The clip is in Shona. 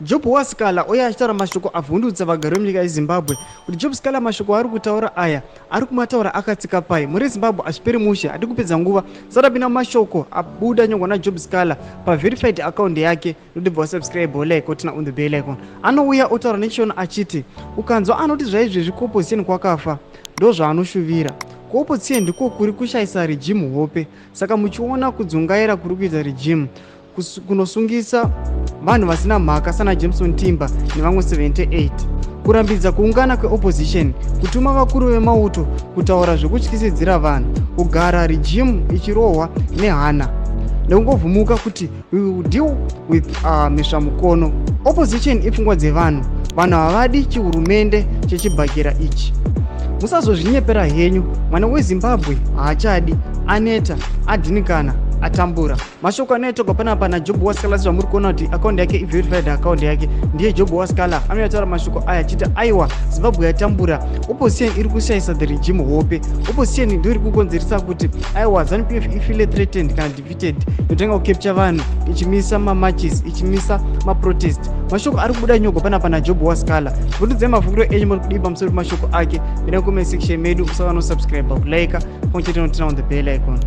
Job Sikhala uya achitaura mashoko avhundutsa vagari vemunyika yeZimbabwe kuti Job Sikhala mashoko ari kutaura aya ari kumataura akatsika pai muri Zimbabwe azviperi mushe hadi kupedza nguva sadapinda mashoko abuda nyongwa naJob Sikhala paverified account yake nodibva subscribe like tina on the bell icon anouya otaura nechona achiti ukanzwa anoti zvaizvezvi kuopposition kwakafa ndo zvaanoshuvira kuopposition ndiko kuri kushayisa regime hope saka muchiona kudzungaira kuri kuita regime kunosungisa vanhu vasina mhaka sana Jameson Timber nevamwe 78 kurambidza kuungana kweopposition kutuma vakuru vemauto kutaura zvekutyisidzira vanhu kugara regime ichirohwa nehana nekungovhumuka kuti we will deal with mhizvamukono. Opposition ipfungwa dzevanhu, vanhu havadi chihurumende chechibhakera ichi. Musazozvinyepera henyu, mwana weZimbabwe haachadi, aneta, adhinikana, atambura. Mashoko anoitwa panapa naJob Sikhala zvamuri kuona kuti account yake i-verified account yake ndiye Job Sikhala anotaura mashoko aya achiti aiwa Zimbabwe yatambura, opposition iri kushayisa the regime hope, opposition ndio iri kukonzeresa kuti aiwa ZANU-PF ifile threatened kana defeated yotenga kukepcha vanhu ichimisa marches ichimisa protest. Mashoko ari kubuda nyogwa panapa naJob Sikhala. Vhundudze mafungiro enyu muri kudii pamusoro pemashoko ake. Enda comment section medu usava no subscribe, like, pamwe chete notina on the bell icon.